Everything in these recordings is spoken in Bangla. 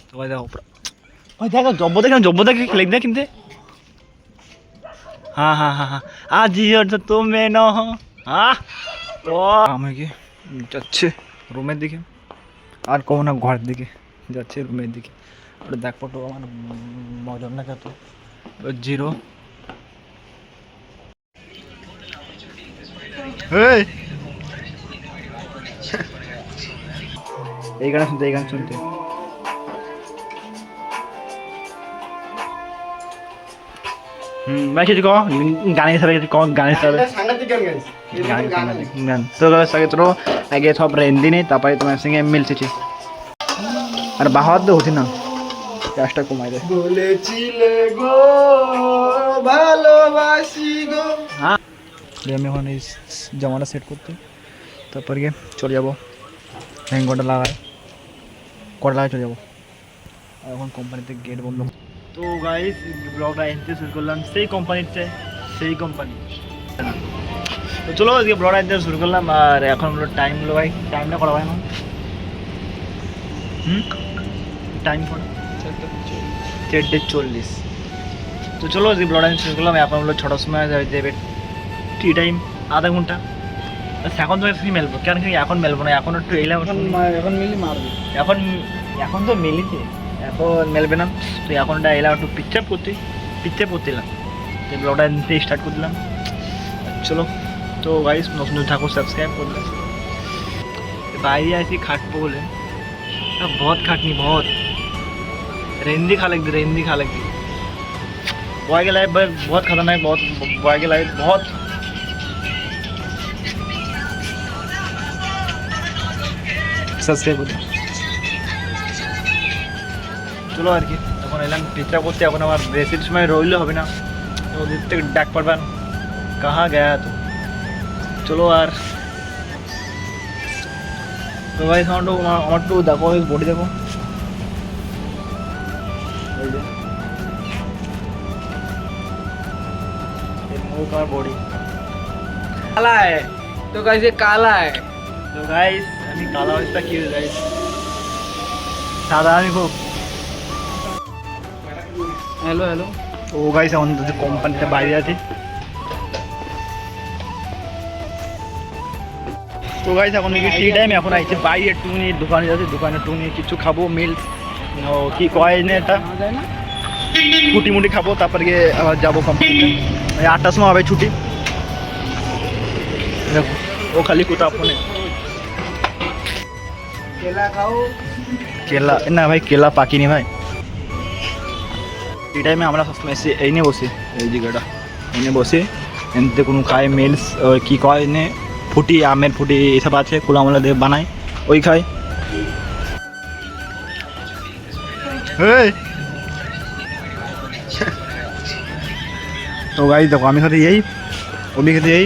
তো ভাই দেখো ভাই দেখো জব্ব দেখে লিখ দে কিনতে हाँ हाँ हाँ हाँ आज तो তুমি ন হ্যাঁ তো আমাকে যাচ্ছে রুমের দিকে আর কো না ঘরের দিকে যাচ্ছে রুমের দিকে ওটা দেখ ফটো আমার মজা না কত 0 এই এই গান শুনতে मैं किसी को गाने सारे कौन गाने सारे गान तो सके चलो आगे सब रेंदी नहीं तापाई तुम्हारे संगे मिलते ची अरे बाहर तो होती ना कैस्टा कुमार दे बोले चिले गो ভালোবাসি গো हाँ আমি এখন এই জামাটা সেট করতে তারপর গিয়ে চলে যাব হ্যাঙ্গটা লাগাই কটা লাগাই চলে যাব এখন কোম্পানিতে গেট বন্ধ তো গাইস ব্লগটা এনতে শুরু করলাম সেই কোম্পানি তো চলো আজকে ব্লগটা এনতে শুরু করলাম আর এখন হলো টাইম হলো ভাই টাইমটা করা ভাই না টাইম করা 4:40 তো চলো আজকে ব্লগটা শুরু করলাম এখন হলো 6টার সময় যাবে টি টাইম আধা ঘন্টা এখন তো ফ্রি মেলবো কেন কি এখন মেলবো না এখন একটু এলাম এখন মিলি মারবো এখন তো মিলিছে এখন মেলবে না তো এখনটা এলাম একটু পিকচার করতেলাম তো ব্লগটা নিতে স্টার্ট করে দিলাম চলো তো গাইস নতুন ঠাকুর সাবস্ক্রাইব করলাম বাইরে আসি খাটবো বলে बहुत खाटनी बहुत रेंदी खा लग दी बॉय की लाइफ बहुत खतरनाक बहुत बॉय की लाइफ बहुत সাবস্ক্রাইব করুন চলো আর কি এখন এলাম পিকচার করতে এখন আমার বেশির সময় রইলে হবে না ওদের থেকে ডাক পারবেন কাহা গয়া তো চলো আর তো ভাই সাউন্ড আমার একটু দেখো বডি দেখো मुख और बॉडी काला है तो गाइस ये काला है तो गाइस আমি কালা হইতা কি গাইস সাদা আমি খুব হ্যালো ও গাইস আমাদের কোম্পানিতে বাইরে আছে তো গাইস এখন কি টি টাইম এখন আইছে বাইরে একটু নিয়ে দোকানে যাচ্ছে দোকানে একটু নিয়ে কিছু খাবো মিলস ও কি কয় না এটা ফুটি খাবো তারপর গিয়ে আবার যাবো কোম্পানিতে 8টার সময় হবে ছুটি দেখো ও খালি কোথা আপনে কেলা খাও কেলা না ভাই কেলা পাকিনি ভাই এই টাইমে আমরা সবসময় এসে এই নিয়ে বসি এই জায়গাটা এনে বসে এনতে কোনো খায় মিলস কি কয় এনে ফুটি আমের ফুটি এসব আছে কুলামলা দিয়ে বানায় ওই খায় এই তো গাইস দেখো আমি খাতে এই ওমি খাতে এই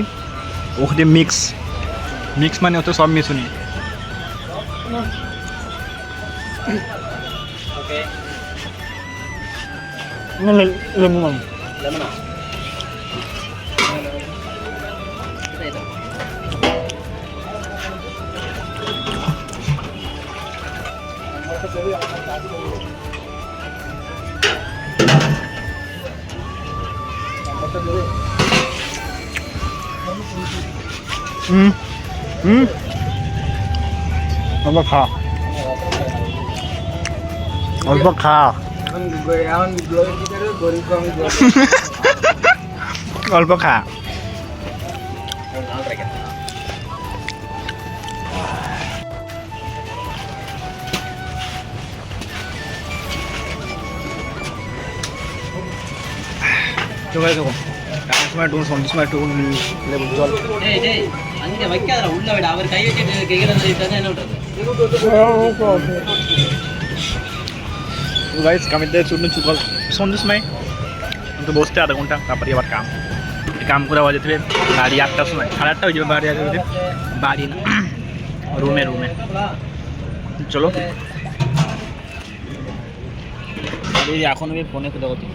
ও খাতে মিক্স মানে অত সব মিশুনি ওকে লেমন অল্প খা অল্প খা তো ভাই দেখো সময় একটু সন্ধ্যের সময় একটু লেবু জল গাইস কামিতে চুন চুকল সন্ধ্যের সময় তো বসতে আধা ঘন্টা তারপরে আবার কাম করে আওয়াজ যেতে বাড়ি 8টার সময় 8:30 হয়ে যাবে বাড়ি আসবে বাড়ি না রুমে চলো এখন আমি ফোনে কথা বলছি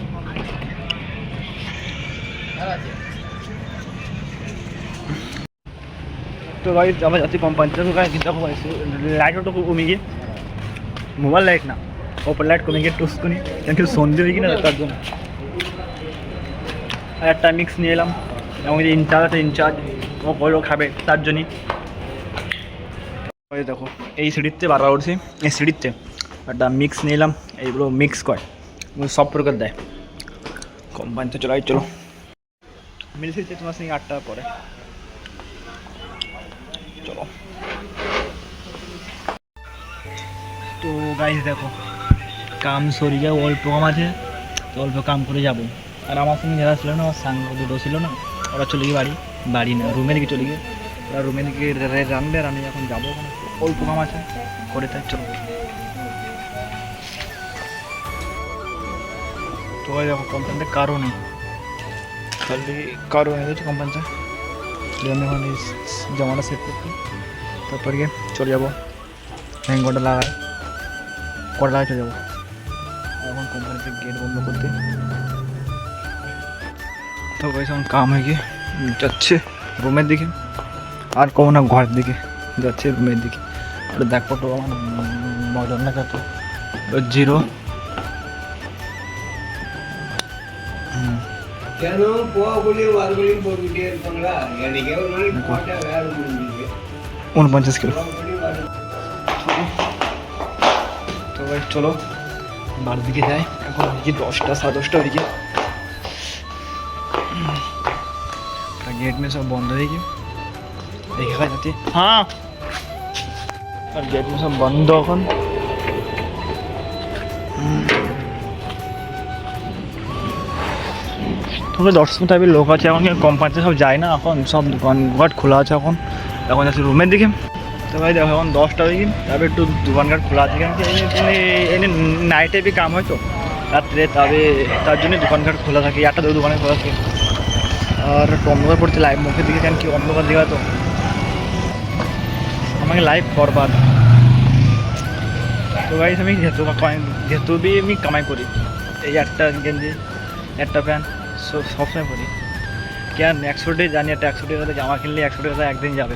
तो भाई जब जाती कंपनी तो गाइस कितना को लाइट तो कमी गई मोबाइल लाइट ना ওপর লাইট কমে গিয়ে টুসকুনি কিন্তু সন্ধে হয়ে কিনা তার জন্য। আর একটা মিক্স নিয়ে এলাম, এবং ইনচার্জ ও বলো খাবে তার জন্যই। ওই দেখো এই সিঁড়িতে বারবার উঠছি, এই সিঁড়িতে একটা মিক্স নিয়ে এলাম, এইগুলো মিক্স করে সব প্রকার দেয় কোম্পানিতে। চলো মিলছে তোমার সঙ্গে 8টা পরে চলো। তো গাইস দেখো কাম সরি যাও, অল্প কাম আছে তো অল্প কাম করে যাবো। আর আমার সঙ্গে যারা ছিল না, আমার সাঙ্গ দুটো ছিল না, ওরা চলে গিয়ে বাড়ি না রুমে দিকে চলে গিয়ে, ওরা রুমে দিকে রানবে। আর আমি এখন যাবো, ওখানে অল্প কাম আছে করে তাই চলো। তো দেখো কোম্পানিতে কারও নেই, খালি কারও নেই হচ্ছে কোম্পানিতে। আমি এখন এই জামাটা সেট করতে, তারপর গিয়ে চলে যাবো হ্যাঙ্গটা লাগায়, কটা লাগায় চলে যাবো। এখন কোম্পানিতে গেট বন্ধ করতে। তো গাইস এখন কাম হয়ে গিয়ে যাচ্ছে রুমের দিকে, আর কমো না ঘরের দিকে যাচ্ছে রুমের দিকে। আর দেখো তো আমার মজার না কত 0 কেন পোয়াগুলি ওয়ালগুলি বড়িদের বাংলা এদিকে মানে কোটা আর মুন্দিকে 49 কিলো। তো ভাই চলো বাড়ির দিকে যাই, এখন দিকে 10টা 10:30 দিকে। गेट में सब बंद रहेगी देखा जाती। हाँ और गेट में सब बंद এখন তবে 10 টাইপের লোক আছে এখন, কোম্পানিতে সব যায় না এখন, সব দোকানঘাট খোলা আছে এখন। এখন যাচ্ছি রুমের দিকে। তো ভাই দেখো এখন 10টা হয়ে গেছে, তবে একটু দোকানঘাট খোলা আছে কেন কি এনে নাইটে বি কাম হয় তো রাত্রে, তবে তার জন্য দোকানঘাট খোলা থাকে, 8টা থেকে দোকানে খোলা থাকে। আর অন্ধকার পড়তে লাইভ মুখের দিকে কেন কি অন্ধকার দিঘা তো আমাকে লাইভ বরবাদ। তো গাইস আমি যেহেতু বি আমি কামাই করি, এই একটা গেঞ্জি একটা প্যান্ট সবসময় করি, কেন 100 টাকা জানি, একটা 100 টাকা জামা কিনলে 100 টাকা একদিন যাবে,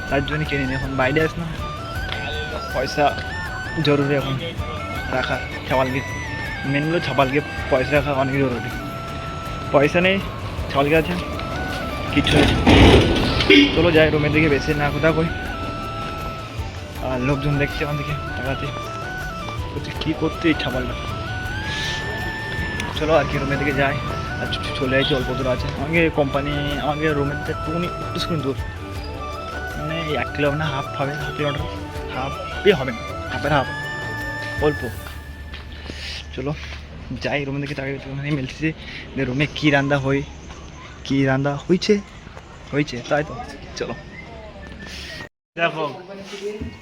তার জন্য কিনি। এখন বাইরে আস না, পয়সা জরুরি এখন রাখা, ছাপাল গিয়ে মেনগুলো ছাপাল গিয়ে পয়সা রাখা অনেক জরুরি। পয়সা নেই, ছাপাল গিয়ে আছে কিছু নেই। চলো যাই রুমের দিকে, বেশি না কোথাও কই। আর লোকজন দেখছে আমার দিকে টাকাতে, বলছে কী করতে ইচ্ছা পারলো। চলো আর কি রুমের দিকে যাই, আর চলে আসছি, অল্প দূর আছে আমাকে কোম্পানি, আমাকে রুমের থেকে একটু দূর, মানে 1 কিলো না হাফ হবে, হাফ কিলোমিটার, হাফই হবে না, হাফের হাফ অল্প। চলো যাই রুমের দিকে, টাকা মিলছে যে রুমে কী রান্না হয়েছে তাই তো। চলো দেখো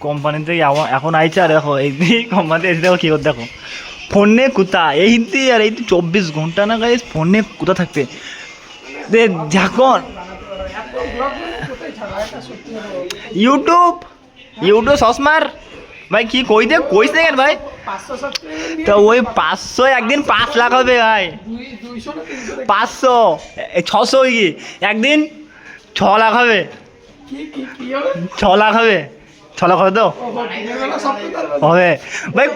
কোম্পানিতে এখন আইছে, আর দেখো এই কোম্পানিতে এসে দেখো কী করতে, দেখো ফোনে কোথা এই আর এই 24 ঘন্টা না গাইস ফোনে কোথা থাকবে যখন ইউটিউব সসমার ভাই কি কইস না কেন ভাই, তো ওই 500 একদিন 5 লাখ হবে ভাই, 500 600 কি একদিন 6 লাখ হবে, 6 লাখ হবে, 6 লাখ হবে তো হবে ভাই।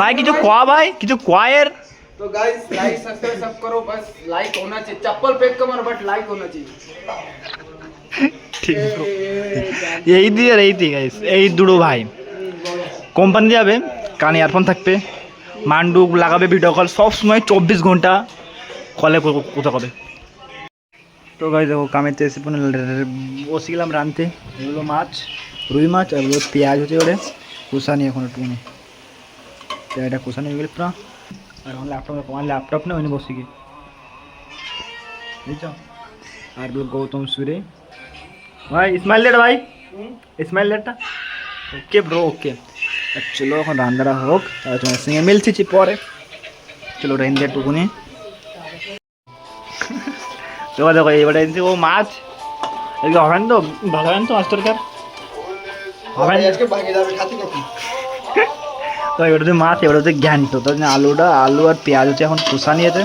भाई কিছু কিছু এর। तो गाइस लाइक सब्सक्राइब सब करो, बस लाइक होना चाहिए, चप्पल फेंक के मारो बट लाइक होना चाहिए। ঠিক এই দিয়ে গাইস, এই দুটো ভাই কোম্পানি যাবে, কানে ইয়ারফোন থাকবে, মান্ডু লাগাবে, ভিডিও কল সব সময় 24 ঘন্টা কলে কোথা কবে। তো গাইস দেখো কামেতে এসে বসে গেলাম রাঁধতে, এগুলো মাছ, রুই মাছ, আর এগুলো পেঁয়াজ হচ্ছে ওরে কুসানি, এখন একটু পেঁয়াজটা কুসানি হয়ে গেলে পুরো। আর এখন ল্যাপটপ না ওই বসে গিয়ে বুঝছো। আর গৌতম সুরে ভাই ইসমাইল লেট, ভাই ইসমাইল লেটটা ওকে ব্রো ওকে। চলো এখন রান্নাটা হোক, তাহলে তোমার সঙ্গে মিলছি পরে। চলো রেঞ্জের টুকুনি। তো দেখো এবারে ও মাছ এদিকে হবেন তো, ভালো হবেন তো মাছ তরকার হবেন তো। এবার হচ্ছে মাছ, এবার হচ্ছে ঘ্যান্ট, তো আলু আর পেঁয়াজ হচ্ছে এখন কষা নিয়েছে,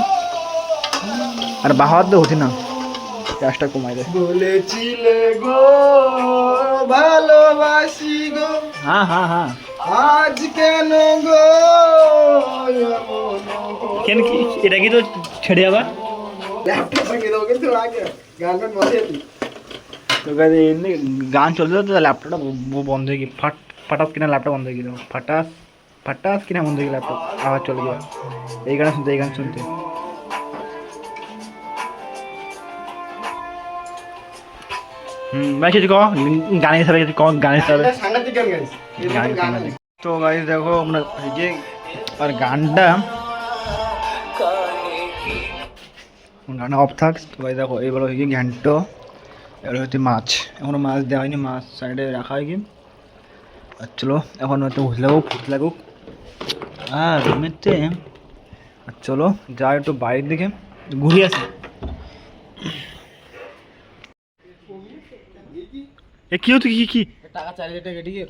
আর বাহার তো হচ্ছে না, গ্যাসটা কমাই দেয়। বলেছিলে গো ভালোবাসি গো, হ্যাঁ আজ কেন গো কেন কি এটা কি তো ছেড়ে আবার ল্যাপটপ ভেঙে দেবো কিন্তু আগে গানটা মজা তুই তো guys, এমনি গান চলতে তো ল্যাপটপটা বন্ধ হয়ে গিয়ে ফাটাস কিনা ল্যাপটপ বন্ধ হয়ে গেল ফাটাস কিনা বন্ধ হয়ে গেল ল্যাপটপ আবার চলে গেল এই গান শুনতে ভাই কিছু গানের হিসাবে গানের হিসাবে সাংঘাতিক গান গাইস গান তো গাইস দেখো আমরা এই যে আর গানটা অফ থাক তো গাইস দেখো এইবার হয়ে গিয়ে ঘ্যান্ট এবার হচ্ছে মাছ এখনো মাছ দেওয়া হয়নি মাছ সাইডে রাখা হয় কি আর চলো এখন হয়তো ফুট লাগুক আর রুমেতে আর চলো যা একটু বাইরের দিকে ঘুরে আসি এ কি হতো কি টাকা চাইলে এটা এদিকে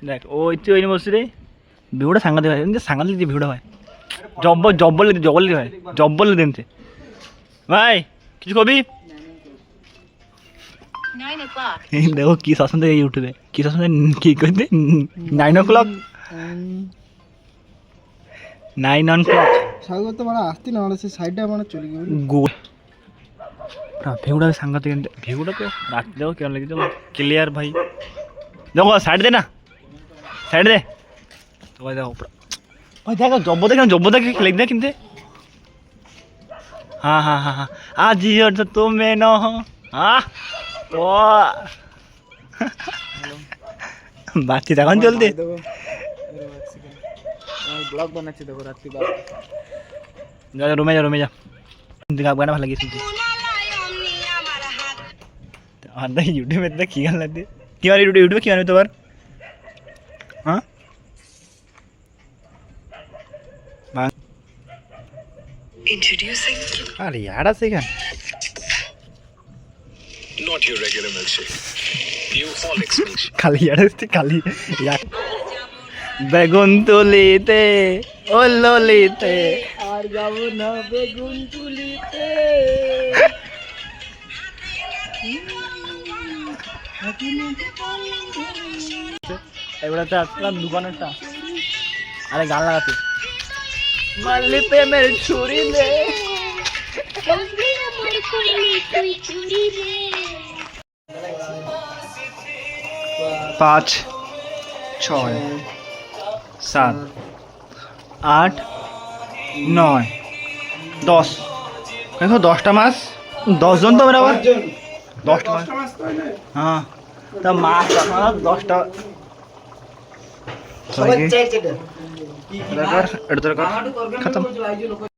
দেখ ওই তো ওই বসে রে ভিউটা সাংঘাতিক হয় সাংঘাতিক যে ভিউটা হয় জব্বল দিনতে ভাই কিছু কবি 9 o'clock. দেখো কি শাসন থেকে ইউটিউবে কি শাসন কি করতে 9 o'clock 9 o'clock স্বাগত মানে আসতে না হলে সে সাইডটা মানে চলে গেল ভিউটা সাংঘাতিক ভিউটা তো রাত দেখো কেমন লাগে দেখো ক্লিয়ার ভাই দেখো সাইড দে না সাইড দে তো ভাই দেখো ভাই দেখো জব্ব দেখে লিখ দে কিনতে हाँ आज और तो तुम्हें न हो हाँ ও বাচ্চি তখন চলতে ব্লগ বানাচ্ছি দেখো রাত্রি যা রুমে যা গানা ভালো লাগে শুনতে আর দেখ ইউটিউবে দেখ কি গান লাগবে কি মানে ইউটিউবে কি মানে তোমার হ্যাঁ Introducing আরে यार আছে গান Not your regular milkshake. New Horlicks milkshake. খালি আসছে খালি বেগুন তুলিতে ও ললিতে আর যাব না বেগুন তুলিতে এবারে আসলাম দোকানেরটা আরে গান লাগাতে মাল্লি প্রেমের ছুরি রে পাঁচ ছয় সাত আট নয় 10 দেখো 10টা মাছ 10 জন তো আমরা আবার 10টা মাছ হ্যাঁ তা মাছ 10টা সবাই চাই সেটা দরকার খতম